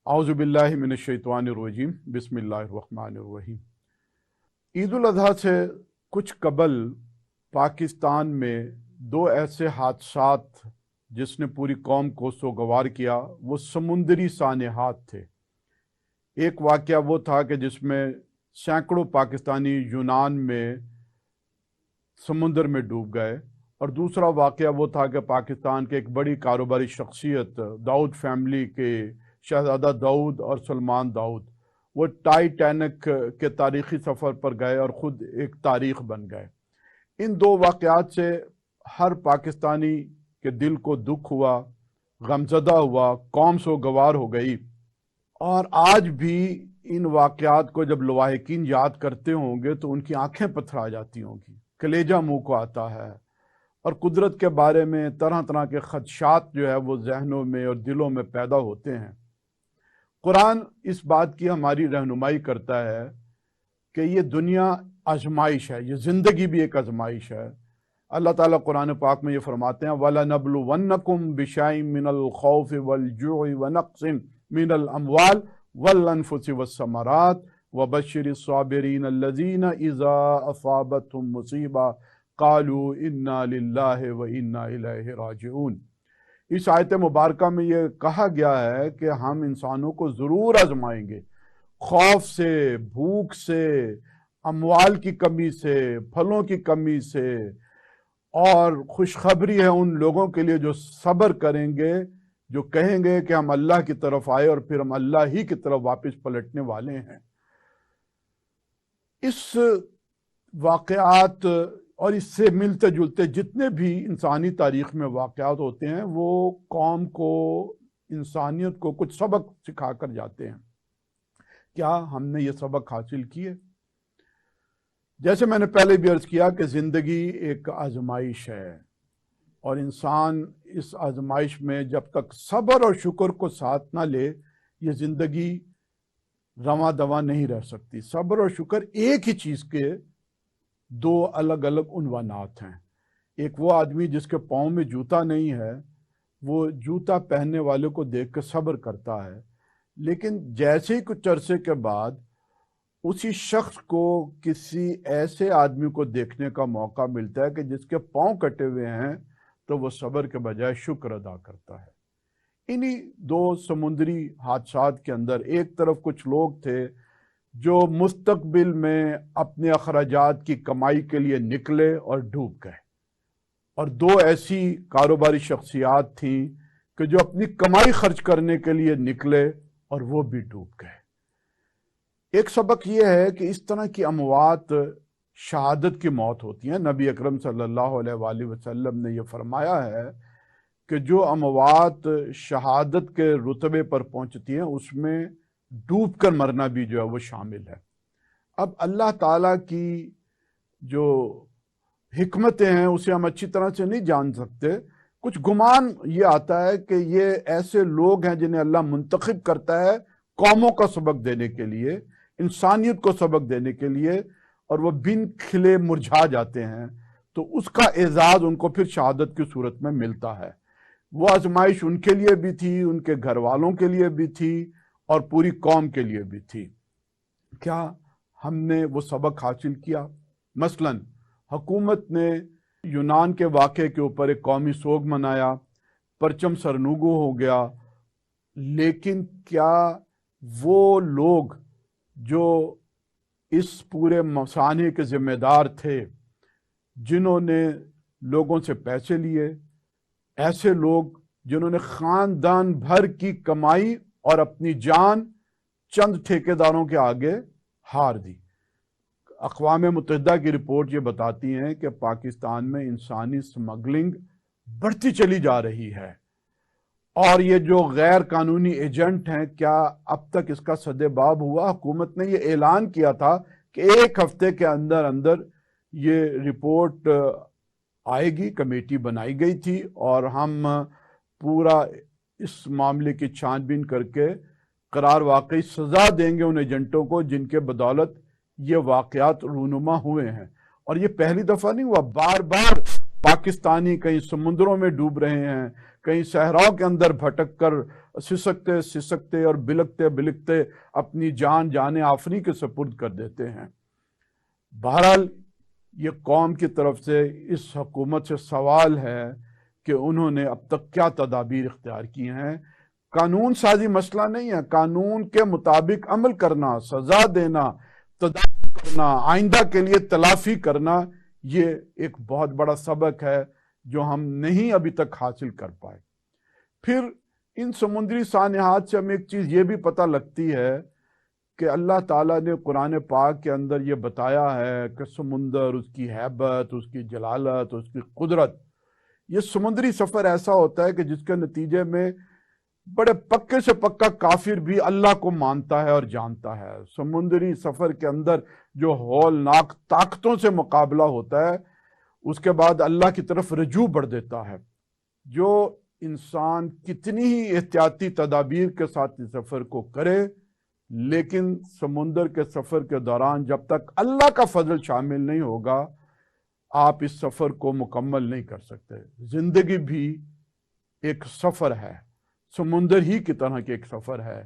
اعوذ باللہ من الشیطان الرجیم بسم اللہ الرحمن الرحیم۔ عید الاضحیٰ سے کچھ قبل پاکستان میں دو ایسے حادثات جس نے پوری قوم کو سوگوار کیا، وہ سمندری سانحات تھے۔ ایک واقعہ وہ تھا کہ جس میں سینکڑوں پاکستانی یونان میں سمندر میں ڈوب گئے، اور دوسرا واقعہ وہ تھا کہ پاکستان کے ایک بڑی کاروباری شخصیت داؤد فیملی کے شہزادہ داؤد اور سلمان داؤد وہ ٹائٹینک کے تاریخی سفر پر گئے اور خود ایک تاریخ بن گئے۔ ان دو واقعات سے ہر پاکستانی کے دل کو دکھ ہوا، غمزدہ ہوا، قوم سوگوار ہو گئی، اور آج بھی ان واقعات کو جب لواحقین یاد کرتے ہوں گے تو ان کی آنکھیں پتھرا جاتی ہوں گی، کلیجہ منہ کو آتا ہے، اور قدرت کے بارے میں طرح طرح کے خدشات جو ہے وہ ذہنوں میں اور دلوں میں پیدا ہوتے ہیں۔ قرآن اس بات کی ہماری رہنمائی کرتا ہے کہ یہ دنیا آزمائش ہے، یہ زندگی بھی ایک آزمائش ہے۔ اللہ تعالیٰ قرآن پاک میں یہ فرماتے ہیں وَلَنَبْلُوَنَّكُمْ بِشَيْءٍ مِّنَ الْخَوْفِ وَالْجُوعِ وَنَقْصٍ مِّنَ الْأَمْوَالِ وَالْأَنفُسِ وَالثَّمَرَاتِ وَبَشِّرِ الصَّابِرِينَ الَّذِينَ إِذَا أَصَابَتْهُمْ مُصِيبَةٌ قَالُوا إِنَّا لِلَّهِ وَإِنَّا إِلَيْهِ رَاجِعُونَ۔ اس آیت مبارکہ میں یہ کہا گیا ہے کہ ہم انسانوں کو ضرور آزمائیں گے، خوف سے، بھوک سے، اموال کی کمی سے، پھلوں کی کمی سے، اور خوشخبری ہے ان لوگوں کے لیے جو صبر کریں گے، جو کہیں گے کہ ہم اللہ کی طرف آئے اور پھر ہم اللہ ہی کی طرف واپس پلٹنے والے ہیں۔ اس واقعات اور اس سے ملتے جلتے جتنے بھی انسانی تاریخ میں واقعات ہوتے ہیں وہ قوم کو، انسانیت کو کچھ سبق سکھا کر جاتے ہیں۔ کیا ہم نے یہ سبق حاصل کیے؟ جیسے میں نے پہلے بھی عرض کیا کہ زندگی ایک آزمائش ہے، اور انسان اس آزمائش میں جب تک صبر اور شکر کو ساتھ نہ لے یہ زندگی رواں دواں نہیں رہ سکتی۔ صبر اور شکر ایک ہی چیز کے دو الگ الگ عنوانات ہیں۔ ایک وہ آدمی جس کے پاؤں میں جوتا نہیں ہے، وہ جوتا پہننے والے کو دیکھ کے صبر کرتا ہے، لیکن جیسے ہی کچھ عرصے کے بعد اسی شخص کو کسی ایسے آدمی کو دیکھنے کا موقع ملتا ہے کہ جس کے پاؤں کٹے ہوئے ہیں تو وہ صبر کے بجائے شکر ادا کرتا ہے۔ انہی دو سمندری حادثات کے اندر ایک طرف کچھ لوگ تھے جو مستقبل میں اپنے اخراجات کی کمائی کے لیے نکلے اور ڈوب گئے، اور دو ایسی کاروباری شخصیات تھیں کہ جو اپنی کمائی خرچ کرنے کے لیے نکلے اور وہ بھی ڈوب گئے۔ ایک سبق یہ ہے کہ اس طرح کی اموات شہادت کی موت ہوتی ہیں۔ نبی اکرم صلی اللہ علیہ وآلہ وسلم نے یہ فرمایا ہے کہ جو اموات شہادت کے رتبے پر پہنچتی ہیں اس میں ڈوب کر مرنا بھی جو ہے وہ شامل ہے۔ اب اللہ تعالیٰ کی جو حکمتیں ہیں اسے ہم اچھی طرح سے نہیں جان سکتے۔ کچھ گمان یہ آتا ہے کہ یہ ایسے لوگ ہیں جنہیں اللہ منتخب کرتا ہے قوموں کا سبق دینے کے لیے، انسانیت کو سبق دینے کے لیے، اور وہ بن کھلے مرجھا جاتے ہیں تو اس کا اعزاز ان کو پھر شہادت کی صورت میں ملتا ہے۔ وہ آزمائش ان کے لیے بھی تھی، ان کے گھر والوں کے لیے بھی تھی، اور پوری قوم کے لیے بھی تھی۔ کیا ہم نے وہ سبق حاصل کیا؟ مثلا حکومت نے یونان کے واقعے کے اوپر ایک قومی سوگ منایا، پرچم سرنگو ہو گیا، لیکن کیا وہ لوگ جو اس پورے مسانحے کے ذمہ دار تھے، جنہوں نے لوگوں سے پیسے لیے، ایسے لوگ جنہوں نے خاندان بھر کی کمائی اور اپنی جان چند ٹھیکیداروں کے آگے ہار دی؟ اقوام متحدہ کی رپورٹ یہ بتاتی ہیں کہ پاکستان میں انسانی سمگلنگ بڑھتی چلی جا رہی ہے، اور یہ جو غیر قانونی ایجنٹ ہیں، کیا اب تک اس کا سد باب ہوا؟ حکومت نے یہ اعلان کیا تھا کہ ایک ہفتے کے اندر اندر یہ رپورٹ آئے گی، کمیٹی بنائی گئی تھی، اور ہم پورا اس معاملے کی چھان بین کر کے قرار واقعی سزا دیں گے ان ایجنٹوں کو جن کے بدولت یہ واقعات رونما ہوئے ہیں۔ اور یہ پہلی دفعہ نہیں ہوا، بار بار پاکستانی کہیں سمندروں میں ڈوب رہے ہیں، کہیں صحراؤں کے اندر بھٹک کر سسکتے سسکتے اور بلکتے بلکتے اپنی جان آفریں کے سپرد کر دیتے ہیں۔ بہرحال یہ قوم کی طرف سے اس حکومت سے سوال ہے کہ انہوں نے اب تک کیا تدابیر اختیار کی ہیں۔ قانون سازی مسئلہ نہیں ہے، قانون کے مطابق عمل کرنا، سزا دینا، تدابیر کرنا، آئندہ کے لیے تلافی کرنا، یہ ایک بہت بڑا سبق ہے جو ہم نہیں ابھی تک حاصل کر پائے۔ پھر ان سمندری سانحات سے ہمیں ایک چیز یہ بھی پتہ لگتی ہے کہ اللہ تعالیٰ نے قرآن پاک کے اندر یہ بتایا ہے کہ سمندر، اس کی ہیبت، اس کی جلالت، اس کی قدرت، یہ سمندری سفر ایسا ہوتا ہے کہ جس کے نتیجے میں بڑے پکے سے پکا کافر بھی اللہ کو مانتا ہے اور جانتا ہے۔ سمندری سفر کے اندر جو ہولناک طاقتوں سے مقابلہ ہوتا ہے، اس کے بعد اللہ کی طرف رجوع بڑھ دیتا ہے۔ جو انسان کتنی ہی احتیاطی تدابیر کے ساتھ اس سفر کو کرے، لیکن سمندر کے سفر کے دوران جب تک اللہ کا فضل شامل نہیں ہوگا، آپ اس سفر کو مکمل نہیں کر سکتے۔ زندگی بھی ایک سفر ہے، سمندر ہی کی طرح کی ایک سفر ہے۔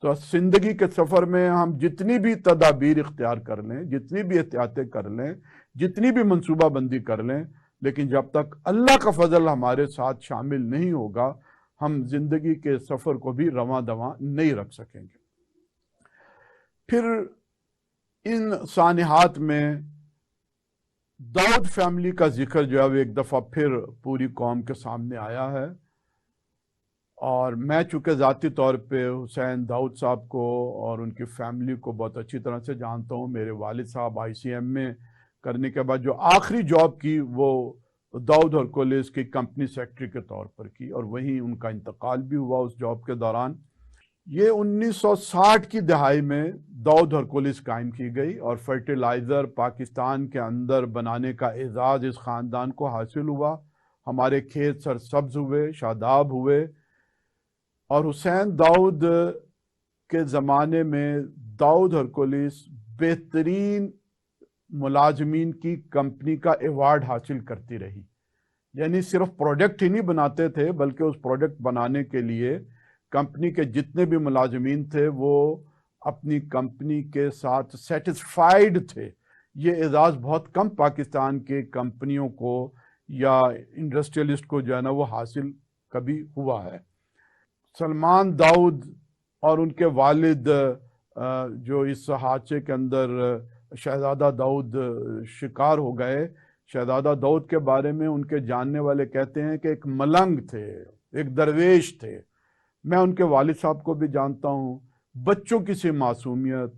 تو زندگی کے سفر میں ہم جتنی بھی تدابیر اختیار کر لیں، جتنی بھی احتیاطیں کر لیں، جتنی بھی منصوبہ بندی کر لیں، لیکن جب تک اللہ کا فضل ہمارے ساتھ شامل نہیں ہوگا، ہم زندگی کے سفر کو بھی رواں دواں نہیں رکھ سکیں گے۔ پھر ان سانحات میں داؤد فیملی کا ذکر جو ہے وہ ایک دفعہ پھر پوری قوم کے سامنے آیا ہے، اور میں چونکہ ذاتی طور پہ حسین داؤد صاحب کو اور ان کی فیملی کو بہت اچھی طرح سے جانتا ہوں۔ میرے والد صاحب ICM میں کرنے کے بعد جو آخری جاب کی وہ داؤد ہرکولس کی کمپنی سیکرٹری کے طور پر کی، اور وہیں ان کا انتقال بھی ہوا اس جاب کے دوران۔ یہ 1960 کی دہائی میں داؤد ہرکولس قائم کی گئی، اور فرٹیلائزر پاکستان کے اندر بنانے کا اعزاز اس خاندان کو حاصل ہوا۔ ہمارے کھیت سرسبز ہوئے، شاداب ہوئے، اور حسین داؤد کے زمانے میں داؤد ہرکولس بہترین ملازمین کی کمپنی کا ایوارڈ حاصل کرتی رہی۔ یعنی صرف پروڈکٹ ہی نہیں بناتے تھے، بلکہ اس پروڈکٹ بنانے کے لیے کمپنی کے جتنے بھی ملازمین تھے وہ اپنی کمپنی کے ساتھ سیٹسفائیڈ تھے۔ یہ اعزاز بہت کم پاکستان کے کمپنیوں کو یا انڈسٹریلسٹ کو جو ہے نا وہ حاصل کبھی ہوا ہے۔ سلمان داؤد اور ان کے والد جو اس حادثے کے اندر شہزادہ داؤد شکار ہو گئے، شہزادہ داؤد کے بارے میں ان کے جاننے والے کہتے ہیں کہ ایک ملنگ تھے، ایک درویش تھے۔ میں ان کے والد صاحب کو بھی جانتا ہوں۔ بچوں کی سی معصومیت،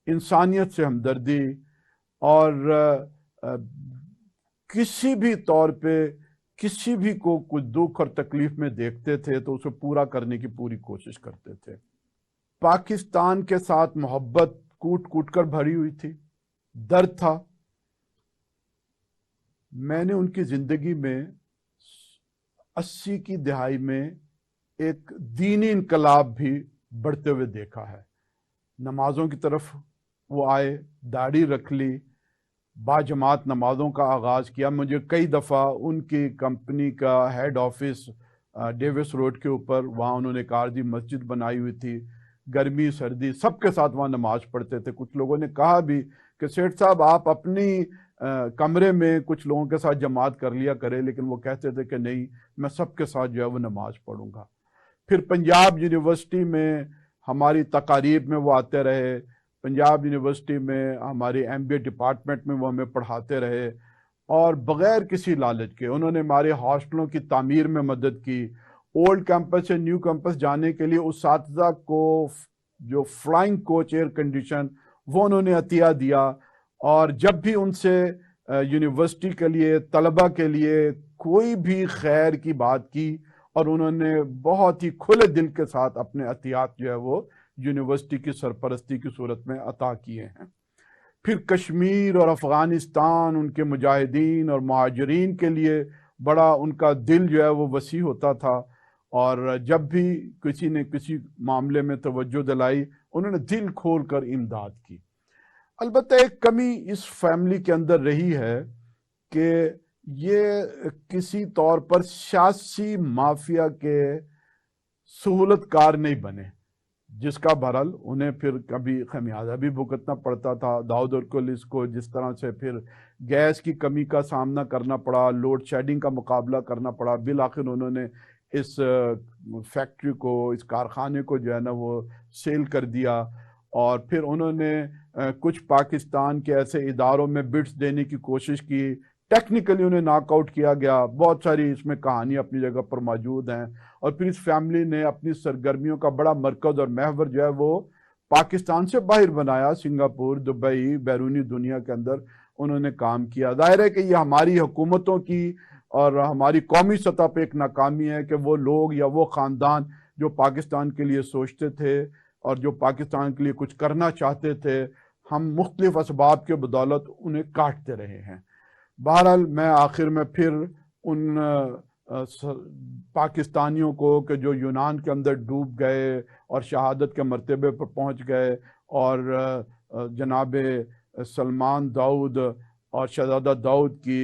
انسانیت سے ہمدردی، اور کسی بھی طور پہ کسی بھی کو کچھ دکھ اور تکلیف میں دیکھتے تھے تو اسے پورا کرنے کی پوری کوشش کرتے تھے۔ پاکستان کے ساتھ محبت کوٹ کوٹ کر بھری ہوئی تھی، درد تھا۔ میں نے ان کی زندگی میں 80 کی دہائی میں ایک دینی انقلاب بھی بڑھتے ہوئے دیکھا ہے۔ نمازوں کی طرف وہ آئے، داڑھی رکھ لی، باجماعت نمازوں کا آغاز کیا۔ مجھے کئی دفعہ ان کی کمپنی کا ہیڈ آفس ڈیوس روڈ کے اوپر، وہاں انہوں نے ایک عارضی مسجد بنائی ہوئی تھی، گرمی سردی سب کے ساتھ وہاں نماز پڑھتے تھے۔ کچھ لوگوں نے کہا بھی کہ سیٹھ صاحب آپ اپنی کمرے میں کچھ لوگوں کے ساتھ جماعت کر لیا کرے، لیکن وہ کہتے تھے کہ نہیں، میں سب کے ساتھ جو ہے وہ نماز پڑھوں گا۔ پھر پنجاب یونیورسٹی میں ہماری تقاریب میں وہ آتے رہے، پنجاب یونیورسٹی میں ہماری MBA ڈپارٹمنٹ میں وہ ہمیں پڑھاتے رہے، اور بغیر کسی لالچ کے انہوں نے ہمارے ہاسٹلوں کی تعمیر میں مدد کی۔ اولڈ کیمپس سے نیو کیمپس جانے کے لیے اساتذہ کو جو فلائنگ کوچ ایئر کنڈیشن وہ انہوں نے عطیہ دیا، اور جب بھی ان سے یونیورسٹی کے لیے، طلبہ کے لیے کوئی بھی خیر کی بات کی، اور انہوں نے بہت ہی کھلے دل کے ساتھ اپنے عطیات جو ہے وہ یونیورسٹی کی سرپرستی کی صورت میں عطا کیے ہیں۔ پھر کشمیر اور افغانستان، ان کے مجاہدین اور مہاجرین کے لیے بڑا ان کا دل جو ہے وہ وسیع ہوتا تھا، اور جب بھی کسی نے کسی معاملے میں توجہ دلائی انہوں نے دل کھول کر امداد کی۔ البتہ ایک کمی اس فیملی کے اندر رہی ہے کہ یہ کسی طور پر سیاسی مافیا کے سہولت کار نہیں بنے، جس کا بہرحال انہیں پھر کبھی خمیازہ بھی بھگتنا پڑتا تھا۔ داؤد اور پولیس کو جس طرح سے پھر گیس کی کمی کا سامنا کرنا پڑا، لوڈ شیڈنگ کا مقابلہ کرنا پڑا، بالآخر انہوں نے اس فیکٹری کو، اس کارخانے کو جو ہے نا وہ سیل کر دیا، اور پھر انہوں نے کچھ پاکستان کے ایسے اداروں میں بٹس دینے کی کوشش کی، ٹیکنیکلی انہیں ناک آؤٹ کیا گیا۔ بہت ساری اس میں کہانیاں اپنی جگہ پر موجود ہیں، اور پھر اس فیملی نے اپنی سرگرمیوں کا بڑا مرکز اور محور جو ہے وہ پاکستان سے باہر بنایا، سنگاپور، دبئی، بیرونی دنیا کے اندر انہوں نے کام کیا۔ ظاہر ہے کہ یہ ہماری حکومتوں کی اور ہماری قومی سطح پہ ایک ناکامی ہے کہ وہ لوگ یا وہ خاندان جو پاکستان کے لیے سوچتے تھے اور جو پاکستان کے لیے کچھ کرنا چاہتے تھے، ہم مختلف اسباب کے بدولت انہیں کاٹتے رہے ہیں۔ بہرحال میں آخر میں پھر ان پاکستانیوں کو کہ جو یونان کے اندر ڈوب گئے اور شہادت کے مرتبے پر پہنچ گئے، اور جناب سلمان داؤد اور شہزادہ داؤد کی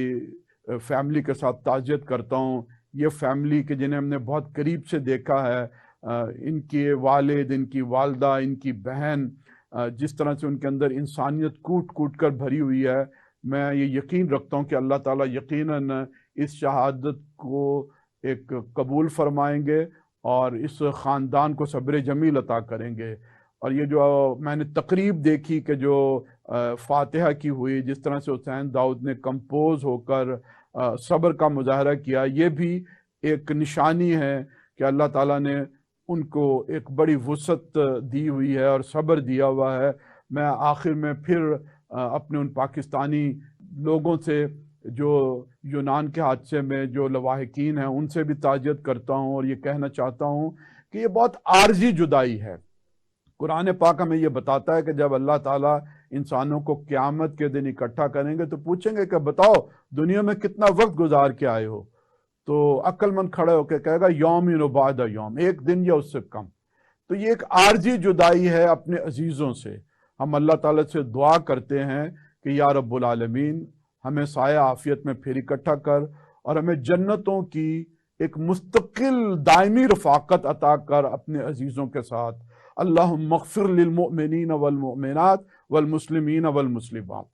فیملی کے ساتھ تعزیت کرتا ہوں۔ یہ فیملی کہ جنہیں ہم نے بہت قریب سے دیکھا ہے، ان کے والد، ان کی والدہ، ان کی بہن، جس طرح سے ان کے اندر انسانیت کوٹ کوٹ کر بھری ہوئی ہے، میں یہ یقین رکھتا ہوں کہ اللہ تعالیٰ یقیناً اس شہادت کو ایک قبول فرمائیں گے اور اس خاندان کو صبر جمیل عطا کریں گے۔ اور یہ جو میں نے تقریب دیکھی کہ جو فاتحہ کی ہوئی، جس طرح سے حسین داؤد نے کمپوز ہو کر صبر کا مظاہرہ کیا، یہ بھی ایک نشانی ہے کہ اللہ تعالیٰ نے ان کو ایک بڑی وسعت دی ہوئی ہے اور صبر دیا ہوا ہے۔ میں آخر میں پھر اپنے ان پاکستانی لوگوں سے جو یونان کے حادثے میں جو لواحقین ہیں ان سے بھی تعزیت کرتا ہوں، اور یہ کہنا چاہتا ہوں کہ یہ بہت عارضی جدائی ہے۔ قرآن پاک ہمیں یہ بتاتا ہے کہ جب اللہ تعالیٰ انسانوں کو قیامت کے دن اکٹھا کریں گے تو پوچھیں گے کہ بتاؤ دنیا میں کتنا وقت گزار کے آئے ہو؟ تو عقل مند کھڑے ہو کے کہے گا یوم بعد یوم، ایک دن یا اس سے کم۔ تو یہ ایک عارضی جدائی ہے اپنے عزیزوں سے۔ ہم اللہ تعالیٰ سے دعا کرتے ہیں کہ یا رب العالمین ہمیں سایہ عافیت میں پھر اکٹھا کر، اور ہمیں جنتوں کی ایک مستقل دائمی رفاقت عطا کر اپنے عزیزوں کے ساتھ۔ اللہم اغفر للمؤمنین والمؤمنات والمسلمین والمسلمات۔